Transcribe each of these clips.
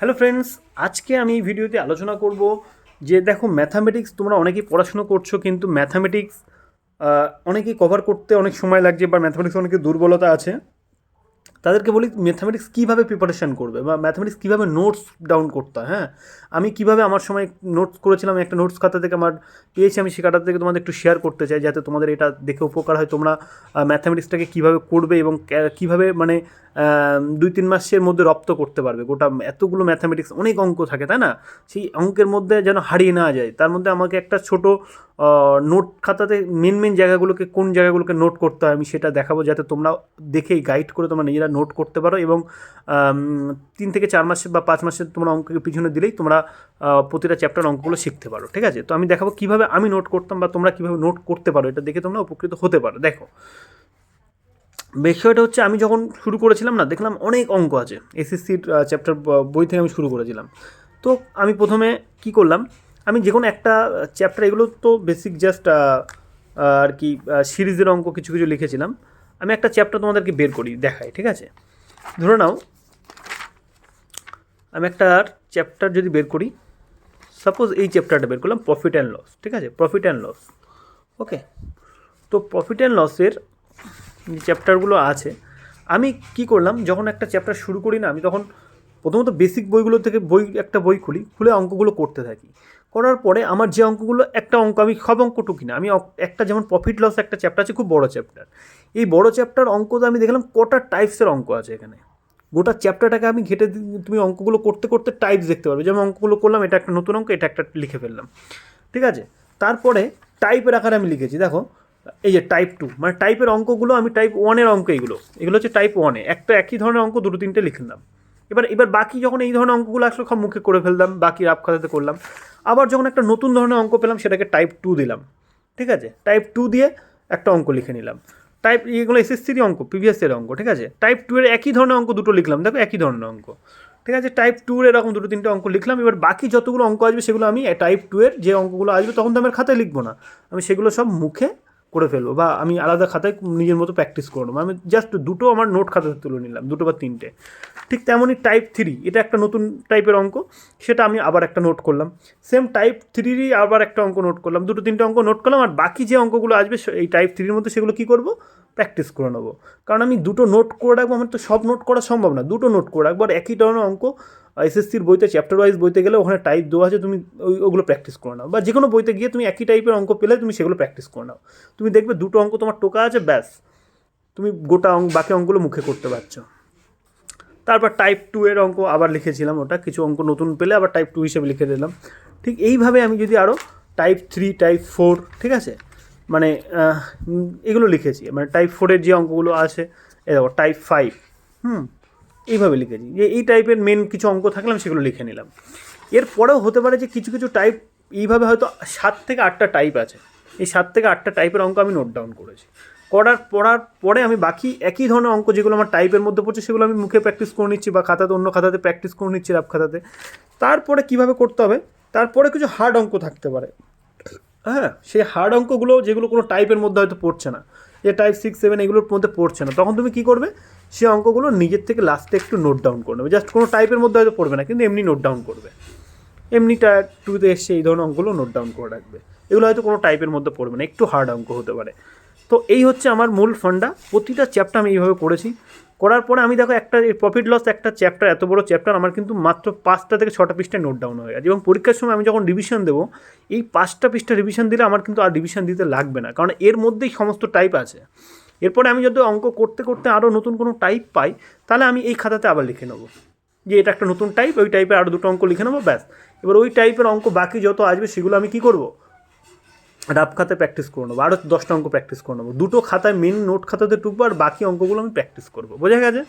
Hello friends, আজকে আমি এই ভিডিওতে আলোচনা করব যে দেখো ম্যাথামেটিক্স তোমরা অনেকেই পড়াশুনো করছো, কিন্তু ম্যাথামেটিক্স অনেকেই কভার করতে অনেক সময় লাগছে বা ম্যাথামেটিক্স অনেকের দুর্বলতা আছে। তাদেরকে বলি ম্যাথামেটিক্স কীভাবে প্রিপারেশান করবে বা ম্যাথামেটিক্স কীভাবে নোটস ডাউন করতে হয়। হ্যাঁ, আমি কীভাবে আমার সময় নোটস করেছিলাম, একটা নোটস খাতা থেকে আমার পেয়েছি, আমি সে খাতা থেকে তোমাদের একটু শেয়ার করতে চাই যাতে তোমাদের এটা দেখে উপকার হয়। তোমরা ম্যাথামেটিক্সটাকে কীভাবে করবে এবং কীভাবে মানে 2-3 মাসের মধ্যে রপ্ত করতে পারবে। গোটা এতগুলো ম্যাথামেটিক্স অনেক অঙ্ক থাকে, তাই না? সেই অঙ্কের মধ্যে যেন হারিয়ে না যায়, তার মধ্যে আমাকে একটা ছোট নোট খাতাতে মেন জায়গাগুলোকে, কোন জায়গাগুলোকে নোট করতে হয় আমি সেটা দেখাবো, যাতে তোমরা দেখেই গাইড করে তোমরা নিজেরা নোট করতে পারো। এবং 3 থেকে 4 মাস বা 5 মাসের তোমরা অঙ্কের পিছনে দিলেই তোমরা প্রতিটা চ্যাপ্টার অঙ্কগুলো শিখতে পারো। ঠিক আছে, তো আমি দেখাবো কীভাবে আমি নোট করতাম বা তোমরা কীভাবে নোট করতে পারো, এটা দেখে তোমরা উপকৃত হতে পারো। দেখো, বিষয়টা হচ্ছে আমি যখন শুরু করেছিলাম না, দেখলাম অনেক অঙ্ক আছে। এসএসসির চ্যাপ্টার বই থেকে আমি শুরু করেছিলাম। তো আমি প্রথমে কি করলাম, আমি যে কোনো একটা চ্যাপ্টার, এগুলো তো বেসিক জাস্ট আর কি সিরিজের অঙ্ক কিছু কিছু লিখেছিলাম। আমি একটা চ্যাপ্টার তোমাদেরকে বের করি, দেখাই। ঠিক আছে, ধরে নাও আমি একটা চ্যাপ্টার যদি বের করি, সাপোজ এই চ্যাপ্টারটা বের করলাম, প্রফিট অ্যান্ড লস। ঠিক আছে, প্রফিট অ্যান্ড লস। ওকে, তো প্রফিট অ্যান্ড লসের যে চ্যাপ্টারগুলো আছে, আমি কি করলাম, যখন একটা চ্যাপ্টার শুরু করি না, আমি তখন প্রথমত বেসিক বইগুলো থেকে একটা বই খুলে অঙ্কগুলো করতে থাকি। করার পরে আমার যে অঙ্কগুলো, একটা অঙ্ক আমি সব অঙ্ক টুকি না, আমি একটা, যেমন প্রফিট লস একটা চ্যাপ্টার আছে, খুব বড় চ্যাপ্টার। এই বড় চ্যাপ্টার অঙ্কতে আমি দেখলাম কটা টাইপসের অঙ্ক আছে এখানে। গোটা চ্যাপ্টারটাকে আমি ঘেটে তুমি অঙ্কগুলো করতে করতে টাইপস দেখতে পারবে। যেমন অঙ্কগুলো করলাম, এটা একটা নতুন অঙ্ক, এটা একটা লিখে ফেললাম। ঠিক আছে, তারপরে টাইপের আকারে আমি লিখেছি। দেখো, এই যে টাইপ 2, মানে টাইপের অঙ্কগুলো আমি টাইপ 1-এর অঙ্ক, এগুলো হচ্ছে টাইপ 1-এ একটা একই ধরনের অঙ্ক 2-3টে লিখলাম। এবার বাকি যখন এই ধরনের অঙ্কগুলো আসলে সব মুখে করে ফেললাম, বাকি রাফ খাতাতে করলাম। আবার যখন একটা নতুন ধরনের অঙ্ক পেলাম, সেটাকে টাইপ 2 দিলাম। ঠিক আছে, টাইপ 2 দিয়ে একটা অঙ্ক লিখে নিলাম। এগুলো এসএসসির অঙ্ক, প্রিভিয়াস এর অঙ্ক। ঠিক আছে, টাইপ 2 এর একই ধরনের অঙ্ক দুটো লিখলাম, দেখো একই ধরনের অঙ্ক। ঠিক আছে, টাইপ 2 এর এরকম 2-3টে অঙ্ক লিখলাম। এবার বাকি যতগুলো অঙ্ক আসবে সেগুলো আমি টাইপ 2 এর যে অঙ্কগুলো আসবে, তখন তো আমার খাতায় লিখবো না, আমি সেগুলো সব মুখে করে ফেলবো, বা আমি আলাদা খাতায় নিজের মতো প্র্যাকটিস করে নেবো। আমি জাস্ট দুটো আমার নোট খাতাতে তুলে নিলাম, 2 বা 3টে। ঠিক তেমনই টাইপ 3, এটা একটা নতুন টাইপের অঙ্ক, সেটা আমি আবার একটা নোট করলাম। সেম টাইপ 3রই আবার একটা অঙ্ক নোট করলাম, 2-3টে অঙ্ক নোট করলাম। আর বাকি যে অঙ্কগুলো আসবে এই টাইপ 3-র মধ্যে, সেগুলো কী করবো, প্র্যাকটিস করে নেবো। কারণ আমি দুটো নোট করে রাখবো, আমার তো সব নোট করা সম্ভব না, দুটো নোট করে রাখবো। আর একই ধরনের অঙ্ক এসএসসির বইতে চ্যাপ্টার ওয়াইজ বইতে গেলে ওখানে টাইপ দেওয়া আছে, তুমি ওগুলো প্র্যাকটিস করে নাও। বা যে কোনো বইতে গিয়ে তুমি একই টাইপের অঙ্ক পেলে তুমি সেগুলো প্র্যাকটিস করে নাও। তুমি দেখবে দুটো অঙ্ক তোমার টোকা আছে, ব্যাস তুমি গোটা বাকি অঙ্কগুলো মুখে করতে পারছো। তারপর টাইপ 2 এর অঙ্ক আবার লিখেছিলাম, ওটা কিছু অঙ্ক নতুন পেলে আবার টাইপ 2 হিসেবে লিখে দিলাম। ঠিক এইভাবে আমি যদি আরও টাইপ 3, টাইপ 4, ঠিক আছে, মানে এগুলো লিখেছি। মানে টাইপ 4-এর যে অঙ্কগুলো আছে, এ দেখো টাইপ 5, এইভাবে লিখেছি। যে এই টাইপের মেন কিছু অঙ্ক থাকলাম, সেগুলো লিখে নিলাম। এরপরেও হতে পারে যে কিছু কিছু টাইপ, এইভাবে হয়তো 7 থেকে 8টা টাইপ আছে, এই 7 থেকে 8টা টাইপের অঙ্ক আমি নোট ডাউন করেছি। পড়ার পরে আমি বাকি একই ধরনের অঙ্ক যেগুলো আমার টাইপের মধ্যে পড়ছে, সেগুলো আমি মুখে প্র্যাকটিস করে নিচ্ছি, বা খাতাতে, অন্য খাতাতে প্র্যাকটিস করে নিচ্ছি, রাফ খাতাতে। তারপরে কীভাবে করতে হবে, তারপরে কিছু হার্ড অঙ্ক থাকতে পারে। হ্যাঁ, সেই হার্ড অঙ্কগুলো যেগুলো কোনো টাইপের মধ্যে হয়তো পড়ছে না, যে টাইপ 6, 7 এগুলোর মধ্যে পড়ছে না, তখন তুমি কী করবে, সেই অঙ্কগুলো নিজের থেকে লাস্টে একটু নোট ডাউন করে নেবে। জাস্ট কোনো টাইপের মধ্যে হয়তো পড়বে না, কিন্তু এমনি নোট ডাউন করবে। এমনি টাইপ 2-তে এসছে, এই ধরনের অঙ্কগুলো নোট ডাউন করে রাখবে। এগুলো হয়তো কোনো টাইপের মধ্যে পড়বে না, একটু হার্ড অঙ্ক হতে পারে। তো এই হচ্ছে আমার মূল ফান্ডা। প্রতিটা চ্যাপ্টার আমি এইভাবে করেছি। করার পরে আমি দেখো, একটা এই প্রফিট লস একটা চ্যাপ্টার, এত বড় চ্যাপ্টার, আমার কিন্তু মাত্র 5টা থেকে 6টা পৃষ্ঠায় নোট ডাউন হয়ে গেছে। এবং পরীক্ষার সময় আমি যখন রিভিশন দেবো, এই 5টা পৃষ্ঠা রিভিশন দিলে আমার কিন্তু আর রিভিশন দিতে লাগবে না, কারণ এর মধ্যেই সমস্ত টাইপ আছে। এরপরে আমি যদি অঙ্ক করতে করতে আরও নতুন কোনো টাইপ পাই, তাহলে আমি এই খাতাতে আবার লিখে নেবো যে এটা একটা নতুন টাইপ, ওই টাইপের আরও 2টো অঙ্ক লিখে নেবো, ব্যাস। এবার ওই টাইপের অঙ্ক বাকি যত আসবে, সেগুলো আমি কী করবো, রাফ খাতায় প্র্যাকটিস করে নেবো, আরও 10টা অঙ্ক প্র্যাকটিস করে নেবো। 2টো খাতায় মেন নোট খাতাতে টুকবো, আর বাকি অঙ্কগুলো আমি প্র্যাকটিস করবো। বোঝা গেছে?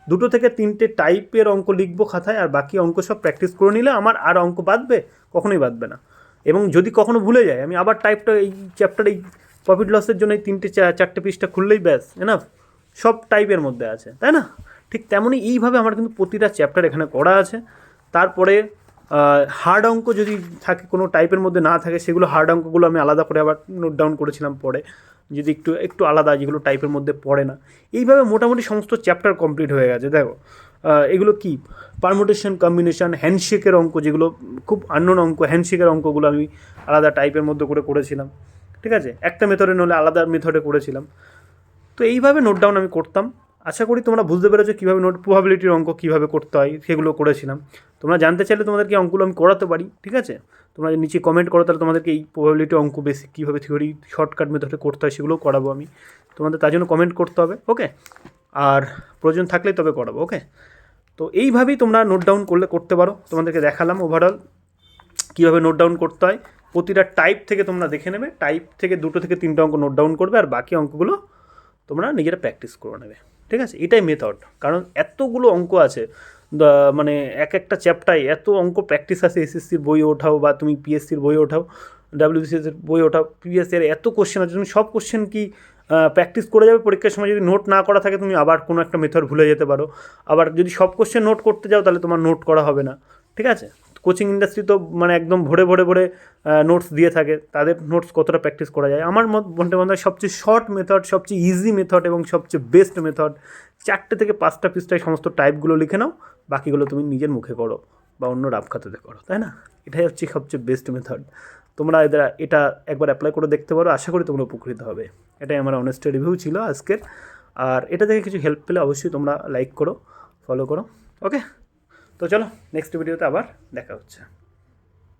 2 থেকে 3টে টাইপের অঙ্ক লিখবো খাতায়, আর বাকি অঙ্ক সব প্র্যাকটিস করে নিলে আমার আর অঙ্ক বাদবে, কখনোই বাদবে না। এবং যদি কখনো ভুলে যায়, আমি আবার টাইপটা, এই চ্যাপ্টার, এই প্রফিট লসের জন্য এই 3-4টে পৃষ্ঠা খুললেই ব্যাস, এনাফ, সব টাইপের মধ্যে আছে, তাই না? ঠিক তেমনই এইভাবে আমার কিন্তু প্রতিটা চ্যাপ্টার এখানে করা আছে। তারপরে হার্ড অঙ্ক যদি থাকে, কোনো টাইপের মধ্যে না থাকে, সেগুলো হার্ড অঙ্কগুলো আমি আলাদা করে আবার নোট ডাউন করেছিলাম পরে, যদি একটু আলাদা, যেগুলো টাইপের মধ্যে পড়ে না। এইভাবে মোটামুটি সমস্ত চ্যাপ্টার কমপ্লিট হয়ে গেছে। দেখো, এগুলো কি পারমুটেশন, কম্বিনেশন, হ্যান্ডশেকের অঙ্ক, যেগুলো খুব আননোন অঙ্ক, হ্যান্ডশেকের অঙ্কগুলো আমি আলাদা টাইপের মধ্যে করেছিলাম, ঠিক আছে, একটা মেথডে নলে আলাদা মেথডে করেছিলাম। তো এইভাবে নোট ডাউন আমি করতাম। আশা করি তোমরা বুঝতে পেরেছো কীভাবে প্রবাবিলিটির অঙ্ক কীভাবে করতে হয়, সেগুলো করেছিলাম। তোমরা জানতে চাইলে তোমাদেরকে অঙ্কগুলো আমি করাতে পারি, ঠিক আছে, তোমরা নিচে কমেন্ট করো, তাহলে তোমাদেরকে এই প্রবাবিলিটি অঙ্ক বেসিক কীভাবে থিওরি শর্টকাট মেথডে করতে হয় সেগুলোও করাবো আমি। তোমাদের তার জন্য কমেন্ট করতে হবে, ওকে, আর প্রয়োজন থাকলে তবে করাবো, ওকে। তো এইভাবেই তোমরা নোট ডাউন করতে পারো। তোমাদেরকে দেখালাম ওভারঅল কীভাবে নোট ডাউন করতে হয়। প্রতিটা টাইপ থেকে তোমরা দেখে নেবে, টাইপ থেকে 2 থেকে 3টে অঙ্ক নোট ডাউন করবে, আর বাকি অঙ্কগুলো তোমরা নিজেরা প্র্যাকটিস করে নেবে, ঠিক আছে। এটাই মেথড, কারণ এতগুলো অঙ্ক আছে, মানে একটা চ্যাপ্টারে এত অঙ্ক প্র্যাকটিস আছে। এসএসসির বই ওঠাও বা তুমি পিএসসির বই ওঠাও, ডাব্লিউবিসিএসের বই ওঠাও, পিএসসির এত কোশ্চেন আছে, তুমি সব কোশ্চেন কি প্র্যাকটিস করে যাবে? পরীক্ষার সময় যদি নোট না করা থাকে তুমি আবার কোনো একটা মেথড ভুলে যেতে পারো। আবার যদি সব কোশ্চেন নোট করতে যাও তাহলে তোমার নোট করা হবে না, ঠিক আছে। কোচিং ইন্ডাস্ট্রি তো মানে একদম ভরে নোটস দিয়ে থাকে, তাদের নোটস কতটা প্র্যাকটিস করা যায়। আমার মনে হয় সবচেয়ে শর্ট মেথড, সবচেয়ে ইজি মেথড এবং সবচেয়ে বেস্ট মেথড, 4 থেকে 5টা পৃষ্ঠায় সমস্ত টাইপগুলো লিখে নাও, বাকিগুলো তুমি নিজের মুখে করো বা অন্য রাফ খাতাতে করো, তাই না? এটাই হচ্ছে সবচেয়ে বেস্ট মেথড। তোমরা এটা একবার অ্যাপ্লাই করে দেখতে পারো, আশা করি তোমরা উপকৃত হবে। এটাই আমার অনেস্ট রিভিউ ছিল আজকের। আর এটা থেকে কিছু হেল্প পেলে অবশ্যই তোমরা লাইক করো, ফলো করো, ওকে। তো চলো নেক্সট ভিডিওতে আবার দেখা হচ্ছে।